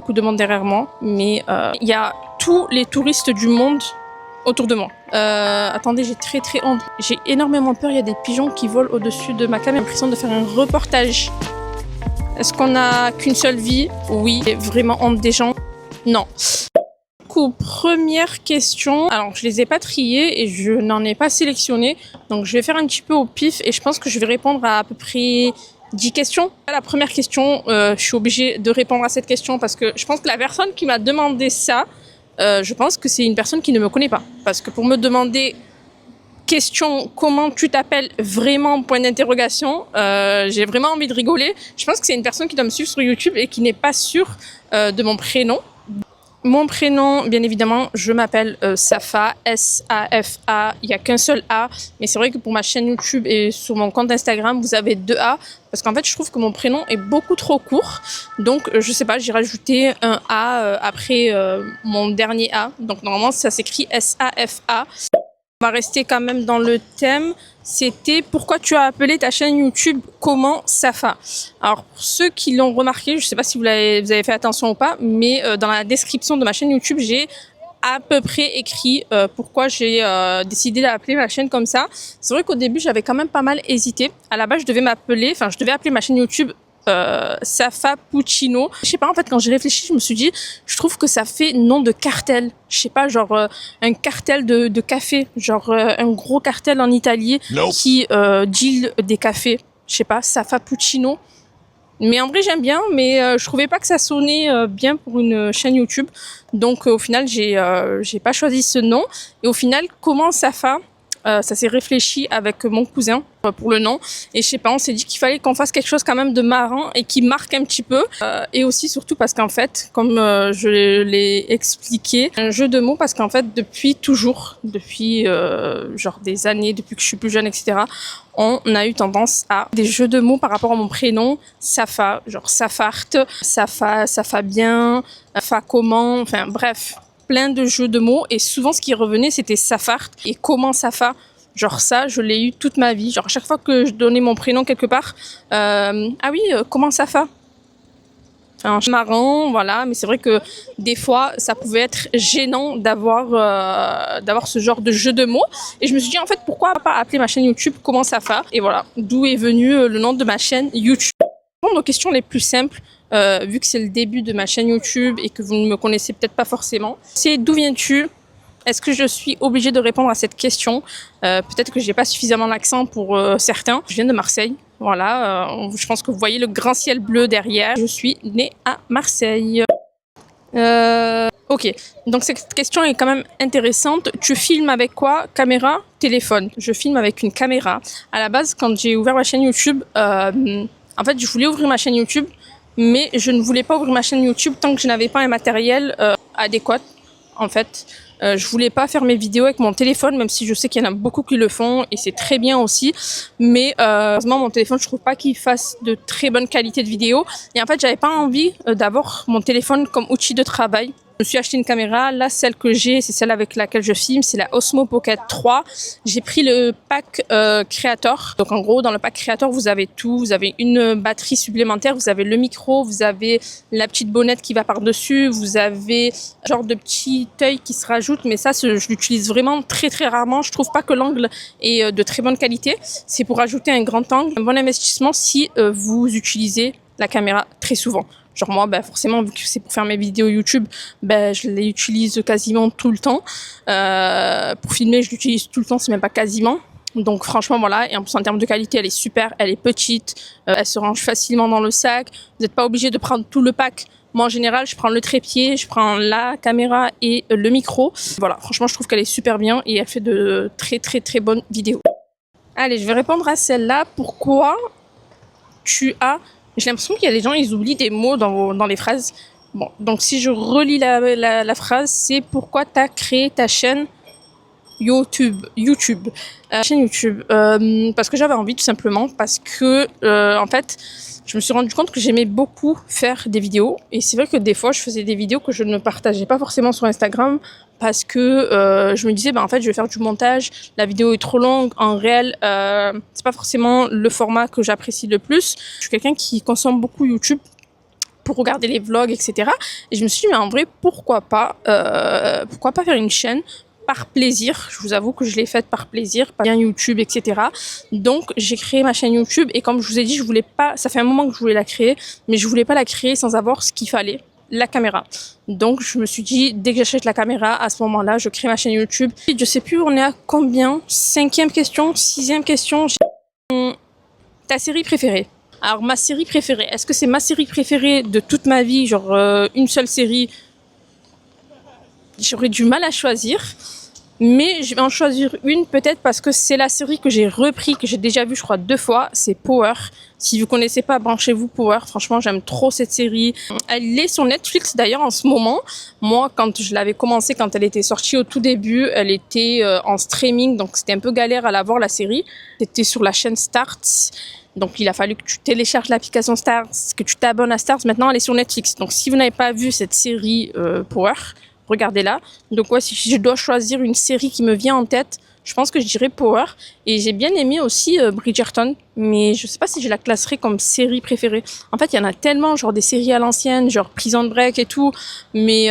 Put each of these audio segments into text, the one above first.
beaucoup de monde derrière moi, mais il y a tous les touristes du monde autour de moi. Attendez, j'ai très honte. J'ai énormément peur, il y a des pigeons qui volent au-dessus de ma caméra. J'ai l'impression de faire un reportage. Est-ce qu'on n'a qu'une seule vie? Oui. J'ai vraiment honte des gens? Non. Du coup, première question. Alors, je les ai pas triées et je n'en ai pas sélectionné. Donc, je vais faire un petit peu au pif et je pense que je vais répondre à peu près 10 questions. La première question, je suis obligée de répondre à cette question parce que je pense que la personne qui m'a demandé ça, je pense que c'est une personne qui ne me connaît pas. Parce que pour me demander question comment tu t'appelles vraiment, point d'interrogation, j'ai vraiment envie de rigoler. Je pense que c'est une personne qui doit me suivre sur YouTube et qui n'est pas sûre de mon prénom. Mon prénom, bien évidemment, je m'appelle Safa, S-A-F-A, il n'y a qu'un seul A, mais c'est vrai que pour ma chaîne YouTube et sur mon compte Instagram, vous avez 2 A, parce qu'en fait, je trouve que mon prénom est beaucoup trop court, donc je sais pas, j'ai rajouté un A après mon dernier A, donc normalement, ça s'écrit S-A-F-A. On va rester quand même dans le thème. C'était pourquoi tu as appelé ta chaîne YouTube Comment Safa. Alors pour ceux qui l'ont remarqué, je ne sais pas si vous avez fait attention ou pas, mais dans la description de ma chaîne YouTube, j'ai à peu près écrit pourquoi j'ai décidé d'appeler ma chaîne comme ça. C'est vrai qu'au début, j'avais quand même pas mal hésité. À la base, je devais appeler ma chaîne YouTube Safa Puccino. Je sais pas, en fait, quand j'ai réfléchi, je me suis dit, je trouve que ça fait nom de cartel. Je sais pas, genre un cartel de café, genre un gros cartel en Italie qui deal des cafés. Je sais pas, Safa Puccino. Mais en vrai, j'aime bien, mais je trouvais pas que ça sonnait bien pour une chaîne YouTube. Donc au final, j'ai pas choisi ce nom. Et au final, Comment Safa, ça s'est réfléchi avec mon cousin pour le nom, et je sais pas, on s'est dit qu'il fallait qu'on fasse quelque chose quand même de marrant et qui marque un petit peu, et aussi surtout parce qu'en fait, comme je l'ai expliqué, un jeu de mots, parce qu'en fait depuis genre des années, depuis que je suis plus jeune, etc., on a eu tendance à des jeux de mots par rapport à mon prénom, Safa, genre Safart, Safa bien, Safa comment, enfin bref, plein de jeux de mots, et souvent ce qui revenait c'était Safart et Comment Safa. Genre ça, je l'ai eu toute ma vie. Genre à chaque fois que je donnais mon prénom quelque part, Comment Safa. Enfin, marrant, voilà. Mais c'est vrai que des fois, ça pouvait être gênant d'avoir ce genre de jeu de mots. Et je me suis dit en fait, pourquoi pas appeler ma chaîne YouTube Comment Safa. Et voilà, d'où est venu le nom de ma chaîne YouTube. Nos questions les plus simples, vu que c'est le début de ma chaîne YouTube et que vous ne me connaissez peut-être pas forcément, c'est d'où viens-tu? Est-ce que je suis obligée de répondre à cette question? Peut-être que j'ai pas suffisamment l'accent pour certains. Je viens de Marseille, voilà. Je pense que vous voyez le grand ciel bleu derrière. Je suis née à Marseille. Ok, donc cette question est quand même intéressante. Tu filmes avec quoi? Caméra, téléphone? Je filme avec une caméra. À la base, quand j'ai ouvert ma chaîne YouTube, en fait, je voulais ouvrir ma chaîne YouTube, mais je ne voulais pas ouvrir ma chaîne YouTube tant que je n'avais pas un matériel adéquat, en fait. Je voulais pas faire mes vidéos avec mon téléphone, même si je sais qu'il y en a beaucoup qui le font et c'est très bien aussi. Mais heureusement, mon téléphone, je trouve pas qu'il fasse de très bonne qualité de vidéo. Et en fait, j'avais pas envie d'avoir mon téléphone comme outil de travail. Je me suis acheté une caméra. Là, celle que j'ai, c'est celle avec laquelle je filme. C'est la Osmo Pocket 3. J'ai pris le pack Creator. Donc, en gros, dans le pack Creator, vous avez tout. Vous avez une batterie supplémentaire. Vous avez le micro. Vous avez la petite bonnette qui va par-dessus. Vous avez genre de petit œil qui se rajoute. Mais ça, je l'utilise vraiment très rarement. Je trouve pas que l'angle est de très bonne qualité. C'est pour ajouter un grand angle. Un bon investissement si vous utilisez la caméra très souvent. Genre moi, forcément, vu que c'est pour faire mes vidéos YouTube, je les utilise quasiment tout le temps. Pour filmer, je l'utilise tout le temps, c'est même pas quasiment. Donc franchement, voilà. Et en plus, en termes de qualité, elle est super, elle est petite, elle se range facilement dans le sac. Vous n'êtes pas obligé de prendre tout le pack. Moi, en général, je prends le trépied, je prends la caméra et le micro. Voilà, franchement, je trouve qu'elle est super bien et elle fait de très bonnes vidéos. Allez, je vais répondre à celle-là. Pourquoi tu as... J'ai l'impression qu'il y a des gens, ils oublient des mots dans les phrases. Bon, donc si je relis la phrase, c'est pourquoi tu as créé ta chaîne YouTube. Chaîne YouTube. Parce que j'avais envie, tout simplement. Parce que, en fait, je me suis rendu compte que j'aimais beaucoup faire des vidéos. Et c'est vrai que des fois, je faisais des vidéos que je ne partageais pas forcément sur Instagram. Parce que je me disais, en fait, je vais faire du montage. La vidéo est trop longue. En réel, c'est pas forcément le format que j'apprécie le plus. Je suis quelqu'un qui consomme beaucoup YouTube pour regarder les vlogs, etc. Et je me suis dit, mais en vrai, pourquoi pas faire une chaîne par plaisir. Je vous avoue que je l'ai faite par plaisir, pas bien YouTube, etc. Donc, j'ai créé ma chaîne YouTube et comme je vous ai dit, je voulais pas, ça fait un moment que je voulais la créer, mais je voulais pas la créer sans avoir ce qu'il fallait, la caméra. Donc, je me suis dit, dès que j'achète la caméra, à ce moment-là, je crée ma chaîne YouTube. Je sais plus, on est à combien? 5e question, 6e question. Ta série préférée? Alors, ma série préférée, est-ce que c'est ma série préférée de toute ma vie, genre une seule série? J'aurais du mal à choisir, mais je vais en choisir une peut-être parce que c'est la série que j'ai repris, que j'ai déjà vue je crois 2 fois, c'est Power. Si vous connaissez pas, branchez-vous Power, franchement j'aime trop cette série. Elle est sur Netflix d'ailleurs en ce moment. Moi quand je l'avais commencé, quand elle était sortie au tout début, elle était en streaming, donc c'était un peu galère à la voir la série. C'était sur la chaîne Starz. Donc il a fallu que tu télécharges l'application Starz, que tu t'abonnes à Starz. Maintenant elle est sur Netflix. Donc si vous n'avez pas vu cette série Power, regardez-la. Donc ouais, si je dois choisir une série qui me vient en tête, je pense que je dirais Power. Et j'ai bien aimé aussi Bridgerton, mais je sais pas si je la classerais comme série préférée. En fait, il y en a tellement, genre des séries à l'ancienne, genre Prison Break et tout, mais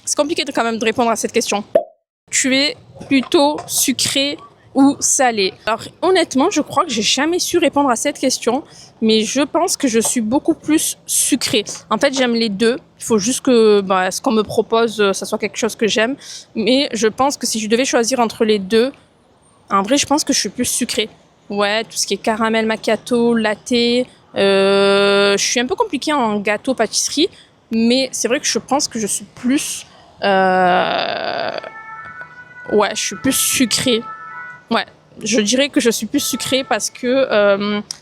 c'est compliqué quand même de répondre à cette question. Tu es plutôt sucré ou salé? Alors honnêtement, je crois que j'ai jamais su répondre à cette question, mais je pense que je suis beaucoup plus sucrée. En fait, j'aime les deux. Il faut juste que ce qu'on me propose, ça soit quelque chose que j'aime. Mais je pense que si je devais choisir entre les deux, en vrai, je pense que je suis plus sucrée. Ouais, tout ce qui est caramel macchiato, latte. Je suis un peu compliquée en gâteau, pâtisserie, mais c'est vrai que je pense que je suis plus... Ouais, je suis plus sucrée. Ouais, je dirais que je suis plus sucrée parce que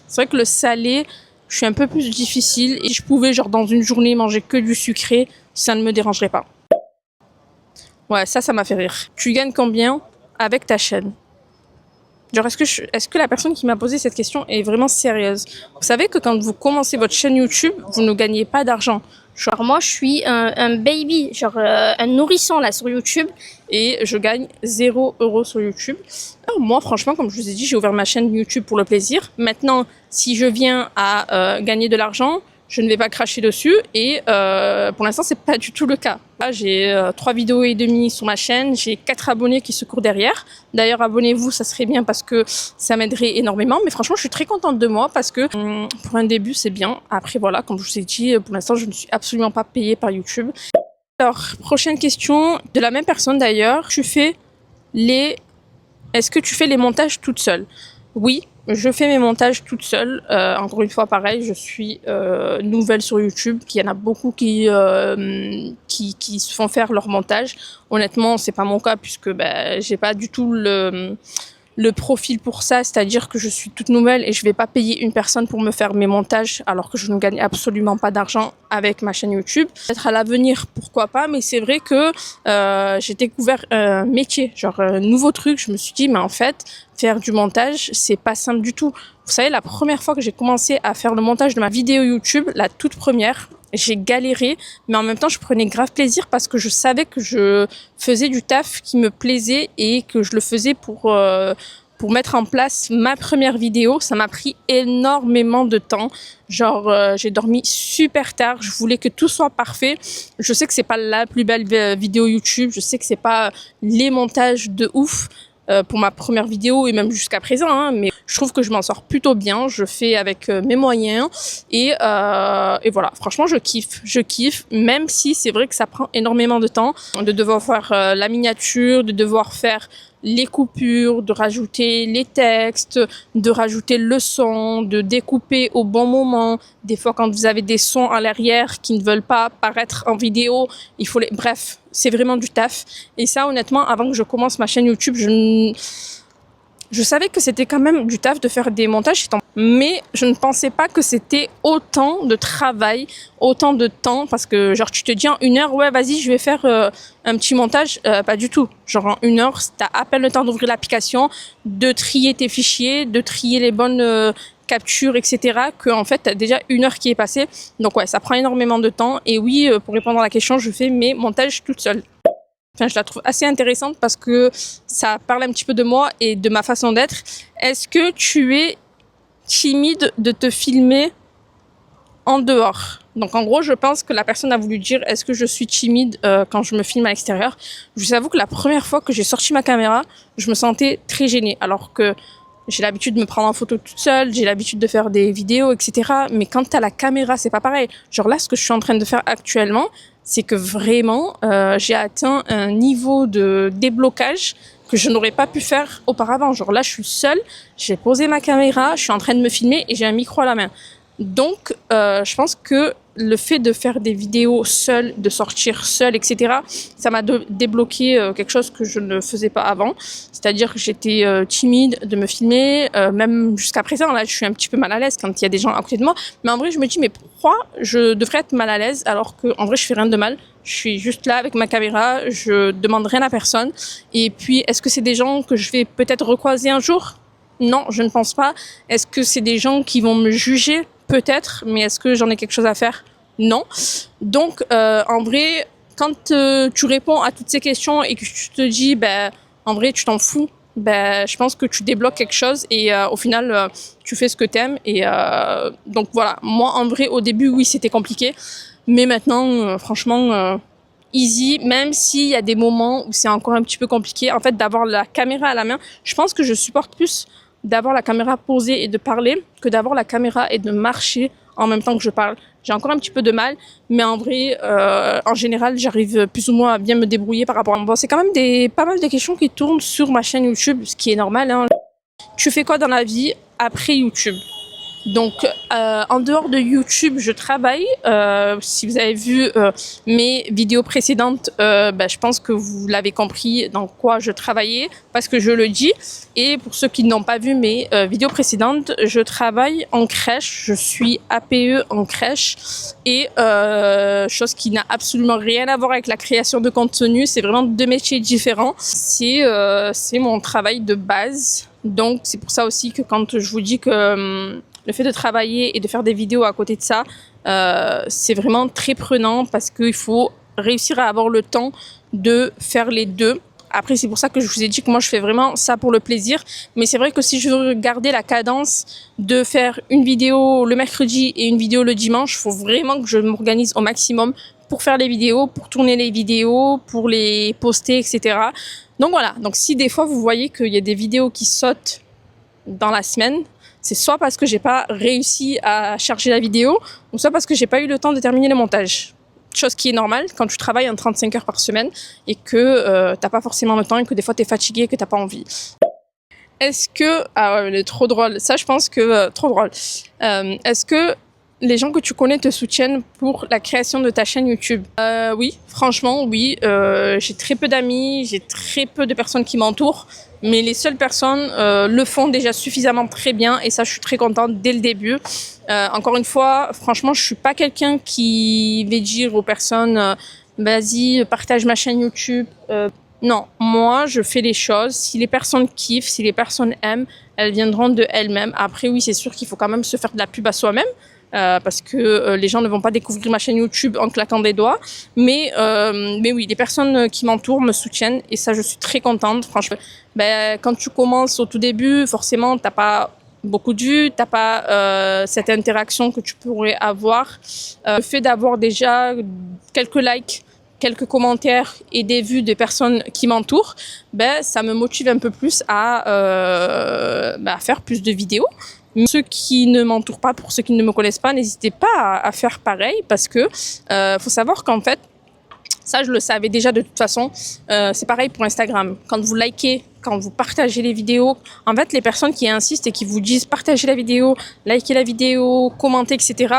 c'est vrai que le salé, je suis un peu plus difficile. Et si je pouvais, genre, dans une journée, manger que du sucré, ça ne me dérangerait pas. Ouais, ça m'a fait rire. Tu gagnes combien avec ta chaîne? Genre, est-ce que la personne qui m'a posé cette question est vraiment sérieuse? Vous savez que quand vous commencez votre chaîne YouTube, vous ne gagnez pas d'argent. Genre moi, je suis un baby, genre un nourrisson là sur YouTube. Et je gagne 0 € sur YouTube. Alors moi, franchement, comme je vous ai dit, j'ai ouvert ma chaîne YouTube pour le plaisir. Maintenant, si je viens à gagner de l'argent, je ne vais pas cracher dessus. Et pour l'instant, c'est pas du tout le cas. Là, j'ai 3 vidéos et demie sur ma chaîne. J'ai 4 abonnés qui se courent derrière. D'ailleurs, abonnez-vous, ça serait bien parce que ça m'aiderait énormément. Mais franchement, je suis très contente de moi parce que pour un début, c'est bien. Après, voilà, comme je vous ai dit, pour l'instant, je ne suis absolument pas payée par YouTube. Alors, prochaine question, de la même personne d'ailleurs. Est-ce que tu fais les montages toute seule? Oui, je fais mes montages toute seule. Encore une fois, pareil, je suis nouvelle sur YouTube. Il y en a beaucoup qui se font faire leur montage. Honnêtement, c'est pas mon cas puisque j'ai pas du tout le profil pour ça, c'est-à-dire que je suis toute nouvelle et je vais pas payer une personne pour me faire mes montages alors que je ne gagne absolument pas d'argent avec ma chaîne YouTube. Peut-être à l'avenir, pourquoi pas, mais c'est vrai que j'ai découvert un métier, genre un nouveau truc. Je me suis dit, mais en fait, faire du montage, c'est pas simple du tout. Vous savez, la première fois que j'ai commencé à faire le montage de ma vidéo YouTube, la toute première, j'ai galéré, mais en même temps, je prenais grave plaisir parce que je savais que je faisais du taf qui me plaisait et que je le faisais pour mettre en place ma première vidéo. Ça m'a pris énormément de temps. Genre, j'ai dormi super tard. Je voulais que tout soit parfait. Je sais que c'est pas la plus belle vidéo YouTube. Je sais que c'est pas les montages de ouf. Pour ma première vidéo et même jusqu'à présent, hein, mais je trouve que je m'en sors plutôt bien, je fais avec mes moyens et voilà, franchement je kiffe, même si c'est vrai que ça prend énormément de temps de devoir faire la miniature, de devoir faire les coupures, de rajouter les textes, de rajouter le son, de découper au bon moment. Des fois, quand vous avez des sons à l'arrière qui ne veulent pas paraître en vidéo, il faut les... Bref, c'est vraiment du taf. Et ça, honnêtement, avant que je commence ma chaîne YouTube, je savais que c'était quand même du taf de faire des montages, mais je ne pensais pas que c'était autant de travail, autant de temps, parce que genre tu te dis en 1 heure, ouais vas-y je vais faire un petit montage, pas du tout. Genre en 1 heure, t'as à peine le temps d'ouvrir l'application, de trier tes fichiers, de trier les bonnes captures, etc. que en fait t'as déjà 1 heure qui est passée. Donc ouais, ça prend énormément de temps. Et oui, pour répondre à la question, je fais mes montages toute seule. Enfin, je la trouve assez intéressante parce que ça parle un petit peu de moi et de ma façon d'être. Est-ce que tu es timide de te filmer en dehors. Donc en gros, je pense que la personne a voulu dire est-ce que je suis timide quand je me filme à l'extérieur. Je vous avoue que la première fois que j'ai sorti ma caméra, je me sentais très gênée. Alors que j'ai l'habitude de me prendre en photo toute seule, j'ai l'habitude de faire des vidéos, etc. Mais quand t'as la caméra, c'est pas pareil. Genre là, ce que je suis en train de faire actuellement, c'est que vraiment, j'ai atteint un niveau de déblocage que je n'aurais pas pu faire auparavant. Genre là, je suis seule, j'ai posé ma caméra, je suis en train de me filmer et j'ai un micro à la main. Donc, je pense que le fait de faire des vidéos seule, de sortir seule, etc., ça m'a débloqué quelque chose que je ne faisais pas avant. C'est-à-dire que j'étais timide de me filmer, même jusqu'à présent, là, je suis un petit peu mal à l'aise quand il y a des gens à côté de moi. Mais en vrai, je me dis, mais pourquoi je devrais être mal à l'aise alors qu'en vrai, je fais rien de mal. Je suis juste là avec ma caméra, je demande rien à personne. Et puis, est-ce que c'est des gens que je vais peut-être recroiser un jour ? Non, je ne pense pas. Est-ce que c'est des gens qui vont me juger ? Peut-être, mais est-ce que j'en ai quelque chose à faire ? Non. Donc, en vrai, quand tu réponds à toutes ces questions et que tu te dis, en vrai, tu t'en fous, je pense que tu débloques quelque chose et au final, tu fais ce que t'aimes. Et donc voilà, moi, en vrai, au début, oui, c'était compliqué, mais maintenant, franchement, easy. Même s'il y a des moments où c'est encore un petit peu compliqué, en fait, d'avoir la caméra à la main, je pense que je supporte plus d'avoir la caméra posée et de parler que d'avoir la caméra et de marcher en même temps que je parle. J'ai encore un petit peu de mal, mais en vrai, en général, j'arrive plus ou moins à bien me débrouiller par rapport à... Bon, c'est quand même pas mal de questions qui tournent sur ma chaîne YouTube, ce qui est normal, hein. Tu fais quoi dans la vie après YouTube ? Donc, en dehors de YouTube, je travaille. Si vous avez vu mes vidéos précédentes, je pense que vous l'avez compris dans quoi je travaillais, parce que je le dis. Et pour ceux qui n'ont pas vu mes vidéos précédentes, je travaille en crèche. Je suis APE en crèche. Et chose qui n'a absolument rien à voir avec la création de contenu. C'est vraiment deux métiers différents. C'est mon travail de base. Donc, c'est pour ça aussi que quand je vous dis que... le fait de travailler et de faire des vidéos à côté de ça, c'est vraiment très prenant parce qu'il faut réussir à avoir le temps de faire les deux. Après, c'est pour ça que je vous ai dit que moi, je fais vraiment ça pour le plaisir. Mais c'est vrai que si je veux garder la cadence de faire une vidéo le mercredi et une vidéo le dimanche, il faut vraiment que je m'organise au maximum pour faire les vidéos, pour tourner les vidéos, pour les poster, etc. Donc voilà. Donc si des fois, vous voyez qu'il y a des vidéos qui sautent dans la semaine, c'est soit parce que j'ai pas réussi à charger la vidéo, ou soit parce que j'ai pas eu le temps de terminer le montage. Chose qui est normale quand tu travailles en 35 heures par semaine et que t'as pas forcément le temps et que des fois t'es fatigué et que t'as pas envie. Est-ce que... Ah ouais, elle est trop drôle. Ça, je pense que... trop drôle. Est-ce que les gens que tu connais te soutiennent pour la création de ta chaîne YouTube? Oui, franchement, oui. J'ai très peu d'amis, j'ai très peu de personnes qui m'entourent. Mais les seules personnes le font déjà suffisamment très bien et ça, je suis très contente dès le début. Encore une fois, franchement, je suis pas quelqu'un qui va dire aux personnes vas-y, partage ma chaîne YouTube. Non, moi, je fais les choses. Si les personnes kiffent, si les personnes aiment, elles viendront de elles-mêmes. Après, oui, c'est sûr qu'il faut quand même se faire de la pub à soi-même. Parce que les gens ne vont pas découvrir ma chaîne YouTube en claquant des doigts. Mais oui, les personnes qui m'entourent me soutiennent et ça, je suis très contente. Franchement, quand tu commences au tout début, forcément, t'as pas beaucoup de vues, t'as pas cette interaction que tu pourrais avoir. Le fait d'avoir déjà quelques likes, quelques commentaires et des vues de personnes qui m'entourent, ça me motive un peu plus à faire plus de vidéos. Ceux qui ne m'entourent pas, pour ceux qui ne me connaissent pas, n'hésitez pas à faire pareil parce que faut savoir qu'en fait, ça je le savais déjà de toute façon, c'est pareil pour Instagram. Quand vous likez, quand vous partagez les vidéos, en fait les personnes qui insistent et qui vous disent partagez la vidéo, likez la vidéo, commentez, etc.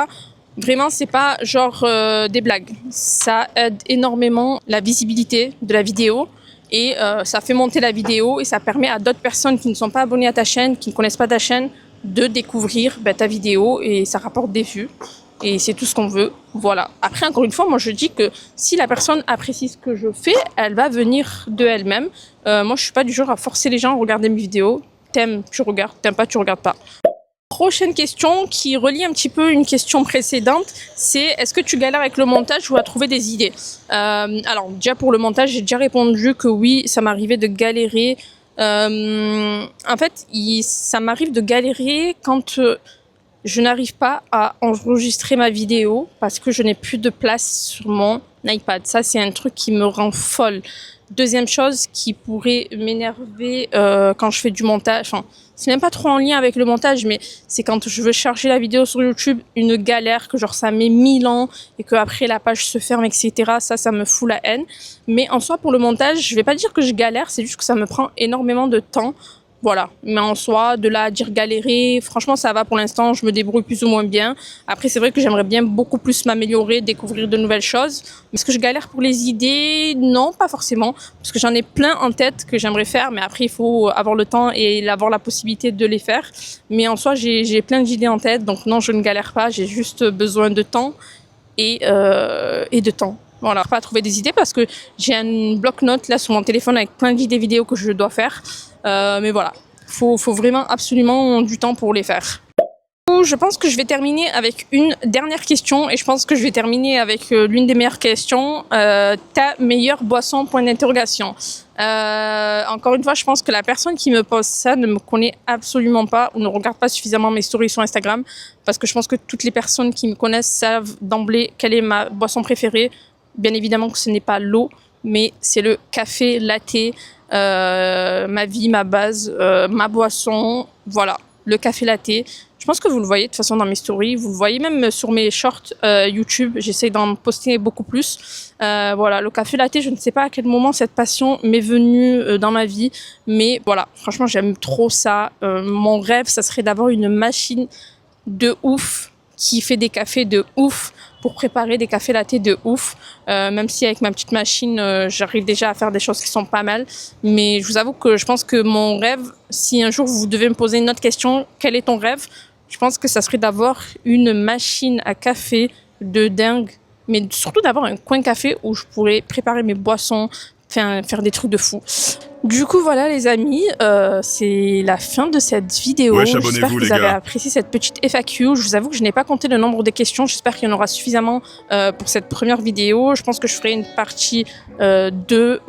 Vraiment, c'est pas genre des blagues. Ça aide énormément la visibilité de la vidéo. Et ça fait monter la vidéo et ça permet à d'autres personnes qui ne sont pas abonnées à ta chaîne, qui ne connaissent pas ta chaîne, de découvrir ta vidéo et ça rapporte des vues. Et c'est tout ce qu'on veut. Voilà. Après, encore une fois, moi je dis que si la personne apprécie ce que je fais, elle va venir de elle-même. Moi, je suis pas du genre à forcer les gens à regarder mes vidéos. T'aimes, tu regardes. T'aimes pas, tu regardes pas. Prochaine question qui relie un petit peu une question précédente, c'est est-ce que tu galères avec le montage ou à trouver des idées? Alors déjà pour le montage, j'ai déjà répondu que oui, ça m'arrivait de galérer. En fait, ça m'arrive de galérer quand je n'arrive pas à enregistrer ma vidéo parce que je n'ai plus de place sur mon iPad. Ça, c'est un truc qui me rend folle. Deuxième chose qui pourrait m'énerver quand je fais du montage, enfin, c'est même pas trop en lien avec le montage, mais c'est quand je veux charger la vidéo sur YouTube, une galère, que genre ça met 1000 ans et que après la page se ferme, etc. Ça me fout la haine. Mais en soi, pour le montage, je vais pas dire que je galère, c'est juste que ça me prend énormément de temps. Voilà, mais en soi, de là à dire galérer, franchement ça va pour l'instant, je me débrouille plus ou moins bien. Après c'est vrai que j'aimerais bien beaucoup plus m'améliorer, découvrir de nouvelles choses. Mais est-ce que je galère pour les idées? Non, pas forcément, parce que j'en ai plein en tête que j'aimerais faire, mais après il faut avoir le temps et avoir la possibilité de les faire. Mais en soi j'ai plein d'idées en tête, donc non je ne galère pas, j'ai juste besoin de temps et de temps. Voilà, pas à trouver des idées parce que j'ai un bloc-notes là sur mon téléphone avec plein d'idées vidéo que je dois faire. Mais voilà, faut vraiment absolument du temps pour les faire. Je pense que je vais terminer avec une dernière question et je pense que je vais terminer avec l'une des meilleures questions. Ta meilleure boisson, point d'interrogation. Encore une fois, je pense que la personne qui me pose ça ne me connaît absolument pas ou ne regarde pas suffisamment mes stories sur Instagram parce que je pense que toutes les personnes qui me connaissent savent d'emblée quelle est ma boisson préférée. Bien évidemment que ce n'est pas l'eau, mais c'est le café latte. Ma vie, ma base, ma boisson, voilà, le café latte. Je pense que vous le voyez de toute façon dans mes stories, vous le voyez même sur mes shorts YouTube, j'essaie d'en poster beaucoup plus. Voilà, le café latte, je ne sais pas à quel moment cette passion m'est venue dans ma vie, mais voilà, franchement j'aime trop ça. Mon rêve, ça serait d'avoir une machine de ouf qui fait des cafés de ouf pour préparer des cafés latte de ouf. Même si avec ma petite machine, j'arrive déjà à faire des choses qui sont pas mal. Mais je vous avoue que je pense que mon rêve, si un jour vous devez me poser une autre question, quel est ton rêve? Je pense que ça serait d'avoir une machine à café de dingue. Mais surtout d'avoir un coin café où je pourrais préparer mes boissons, faire des trucs de fou. Du coup, voilà les amis, c'est la fin de cette vidéo. Ouais, j'espère que les vous avez gars. apprécié cette petite FAQ. Je vous avoue que je n'ai pas compté le nombre de questions. J'espère qu'il y en aura suffisamment pour cette première vidéo. Je pense que je ferai une partie 2,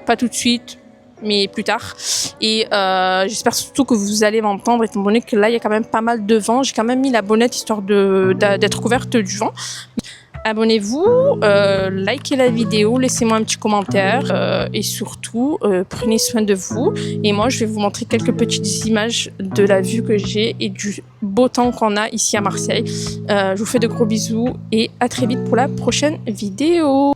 pas tout de suite, mais plus tard. Et j'espère surtout que vous allez m'entendre, étant donné que là, il y a quand même pas mal de vent. J'ai quand même mis la bonnette histoire d'être couverte du vent. Abonnez-vous, likez la vidéo, laissez-moi un petit commentaire et surtout prenez soin de vous. Et moi je vais vous montrer quelques petites images de la vue que j'ai et du beau temps qu'on a ici à Marseille. Je vous fais de gros bisous et à très vite pour la prochaine vidéo.